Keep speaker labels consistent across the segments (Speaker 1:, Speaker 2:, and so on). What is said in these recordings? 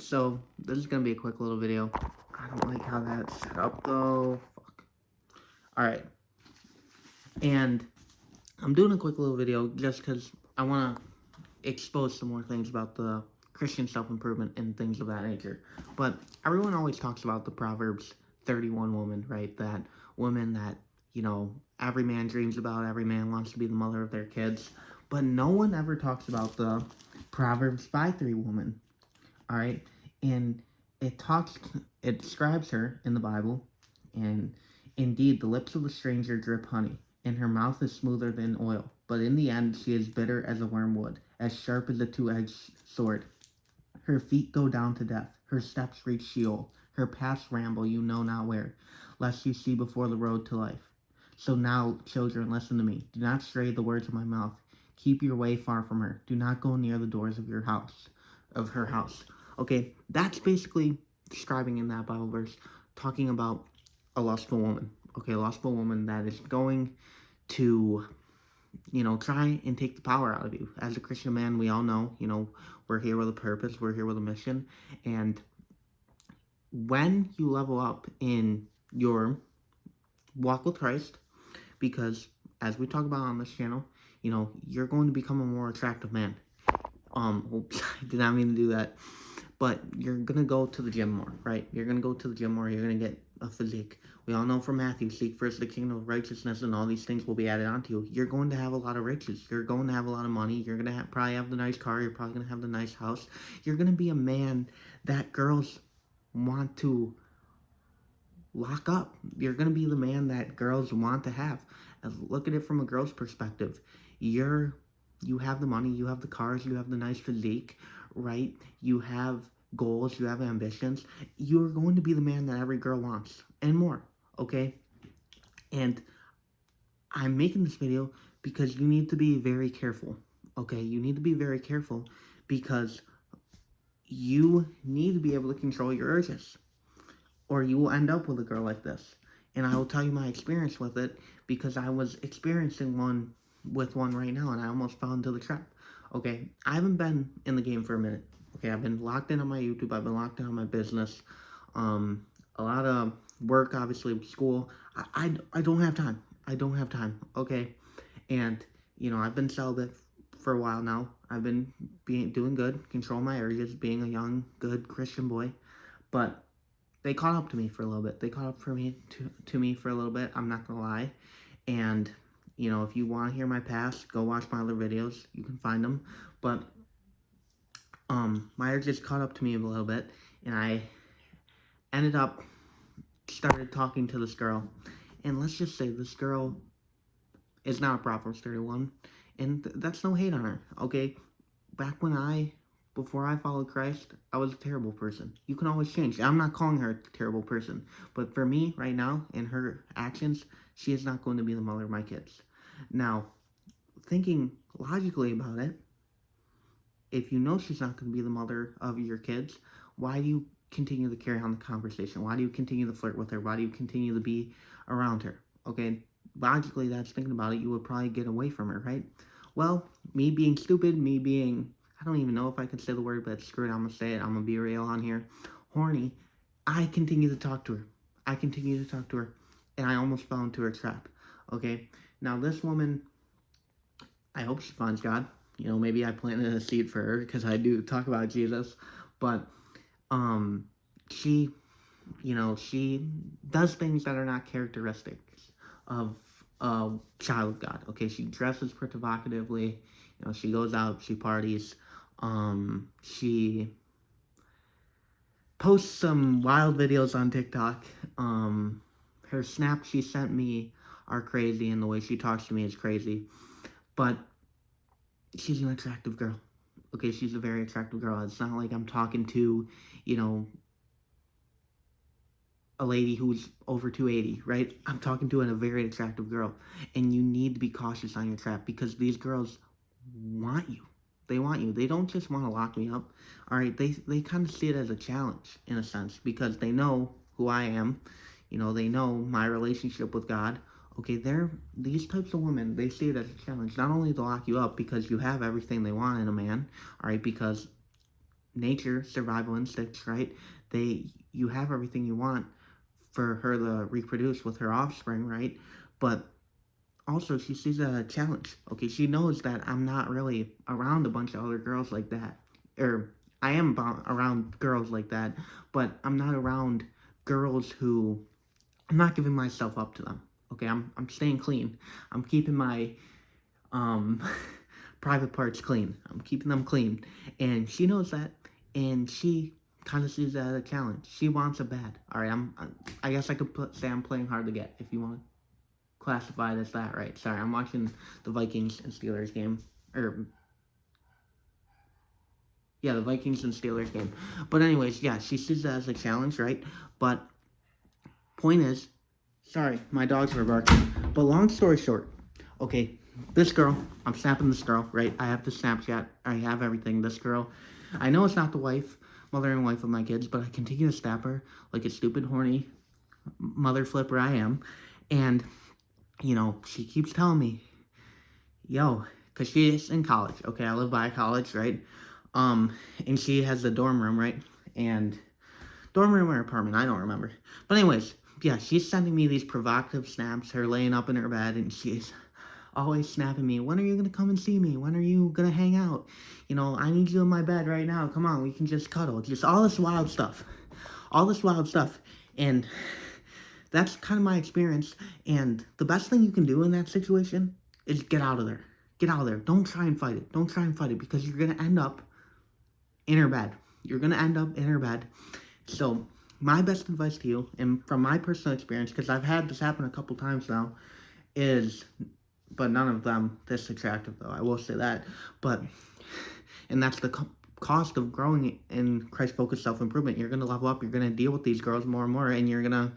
Speaker 1: So this is gonna be a quick little video. I don't like how that's set up though. Fuck. Alright. And I'm doing a quick little video just because I want to expose some more things about the Christian self-improvement and things of that nature. But everyone always talks about the Proverbs 31 woman, right? That woman that, every man dreams about, every man wants to be the mother of their kids. But no one ever talks about the Proverbs 5:3 woman, all right? And it describes her in the Bible, and indeed, the lips of the stranger drip honey, and her mouth is smoother than oil. But in the end, she is bitter as a wormwood, as sharp as a two-edged sword. Her feet go down to death, her steps reach Sheol, her paths ramble you know not where, lest you see before the road to life. So now, children, listen to me. Do not stray the words of my mouth. Keep your way far from her. Do not go near the doors of her house. Okay, that's basically describing in that Bible verse, talking about a lustful woman. Okay, a lustful woman that is going to, try and take the power out of you. As a Christian man, we all know, we're here with a purpose, we're here with a mission. And when you level up in your walk with Christ, because as we talk about on this channel, you're going to become a more attractive man. Oops, I did not mean to do that. But you're going to go to the gym more, right? You're going to go to the gym more. You're going to get a physique. We all know from Matthew, seek first the kingdom of righteousness and all these things will be added onto you. You're going to have a lot of riches. You're going to have a lot of money. You're going to probably have the nice car. You're probably going to have the nice house. You're going to be a man that girls want to lock up. You're going to be the man that girls want to have. Look at it from a girl's perspective. You have the money, you have the cars, you have the nice physique, right? You have goals, you have ambitions. You're going to be the man that every girl wants and more, okay? And I'm making this video because you need to be very careful, okay? You need to be very careful because you need to be able to control your urges, or you will end up with a girl like this. And I will tell you my experience with it because I was experiencing one with one right now and I almost fell into the trap. Okay, I haven't been in the game for a minute. Okay, I've been locked in on my YouTube. I've been locked in on my business. A lot of work, obviously, with school. I don't have time. I don't have time. Okay, and I've been celibate for a while now. I've been doing good, control my urges, being a young, good Christian boy, but they caught up to me for a little bit. They caught up to me for a little bit. I'm not gonna lie. And if you want to hear my past, go watch my other videos. You can find them. But my urges caught up to me a little bit, and I started talking to this girl. And let's just say this girl is not a Proverbs 31, and that's no hate on her. Okay, before I followed Christ, I was a terrible person. You can always change. I'm not calling her a terrible person. But for me, right now, in her actions, she is not going to be the mother of my kids. Now, thinking logically about it, if you know she's not going to be the mother of your kids, why do you continue to carry on the conversation? Why do you continue to flirt with her? Why do you continue to be around her? Okay, logically, that's thinking about it, you would probably get away from her, right? Well, me being stupid, I don't even know if I can say the word, but screw it, I'm going to say it. I'm going to be real on here. Horny. I continue to talk to her. And I almost fell into her trap. Okay? Now, this woman, I hope she finds God. Maybe I planted a seed for her because I do talk about Jesus. But, she does things that are not characteristics of a child of God. Okay? She dresses provocatively. She goes out, she parties. She posts some wild videos on TikTok. Her snaps she sent me are crazy, and the way she talks to me is crazy. But she's an attractive girl. Okay, she's a very attractive girl. It's not like I'm talking to, a lady who's over 280, right? I'm talking to a very attractive girl. And you need to be cautious on your trap because these girls want you. They want you. They don't just want to lock me up. All right, they kind of see it as a challenge in a sense because they know who I am. They know my relationship with God. Okay, these types of women, they see it as a challenge. Not only to lock you up because you have everything they want in a man, all right, because nature, survival instincts, right? You have everything you want for her to reproduce with her offspring, right? But also she sees a challenge. Okay, she knows that I'm not really around a bunch of other girls like that, or I am around girls like that, but I'm not around girls who I'm not giving myself up to them. Okay, I'm staying clean. I'm keeping my um private parts clean. I'm keeping them clean, and she knows that, and she kind of sees that as a challenge. She wants it bad. All right, I guess I could say I'm playing hard to get if you want to classify it as that, right? Sorry, I'm watching the Vikings and Steelers game, or yeah, the Vikings and Steelers game. But anyways, yeah, she sees that as a challenge, right? But point is, sorry, my dogs were barking. But long story short, okay, this girl, I'm snapping this girl, right? I have the Snapchat, I have everything. This girl, I know it's not the mother and wife of my kids, but I continue to snap her like a stupid, horny mother flipper I am. And, she keeps telling me, yo, because she's in college, okay? I live by a college, right? And she has a dorm room, right? And dorm room or apartment, I don't remember. But anyways, yeah, she's sending me these provocative snaps, her laying up in her bed, and she's always snapping me, when are you gonna come and see me? When are you gonna hang out? I need you in my bed right now. Come on, we can just cuddle. Just all this wild stuff. All this wild stuff. And that's kind of my experience. And the best thing you can do in that situation is get out of there. Get out of there. Don't try and fight it. Don't try and fight it, because you're gonna end up in her bed. You're gonna end up in her bed. So my best advice to you, and from my personal experience, because I've had this happen a couple times now, is, but none of them this attractive though, I will say that, and that's the cost of growing in Christ-focused self-improvement. You're going to level up, you're going to deal with these girls more and more, and you're going to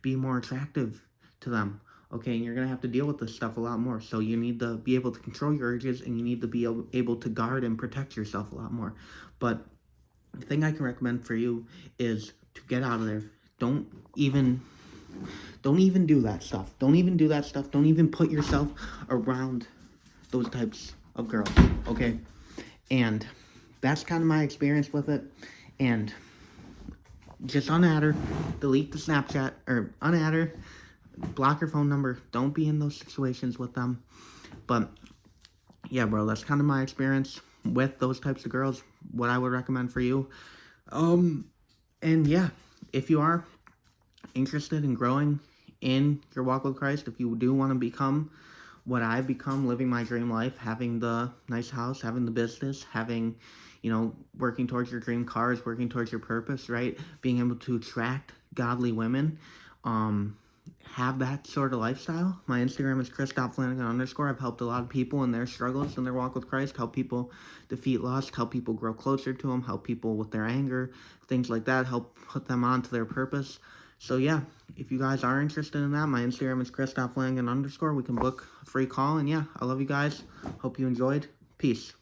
Speaker 1: be more attractive to them, okay, and you're going to have to deal with this stuff a lot more, so you need to be able to control your urges, and you need to be able to guard and protect yourself a lot more. But the thing I can recommend for you is to get out of there. Don't even do that stuff. Don't even do that stuff. Don't even put yourself around those types of girls, okay? And that's kind of my experience with it. And just unadd her, delete the Snapchat, or unadd her, block her phone number. Don't be in those situations with them. But yeah, bro, that's kind of my experience with those types of girls. What I would recommend for you. And yeah, if you are interested in growing in your walk with Christ, if you do want to become what I've become, living my dream life, having the nice house, having the business, having, working towards your dream cars, working towards your purpose, right? Being able to attract godly women, have that sort of lifestyle. My Instagram is Chris.Flanagan_. I've helped a lot of people in their struggles in their walk with Christ, help people defeat lust, help people grow closer to Him, help people with their anger, things like that, help put them on to their purpose. So yeah, if you guys are interested in that, my Instagram is Chris.Flanagan_. We can book a free call, and yeah, I love you guys. Hope you enjoyed. Peace.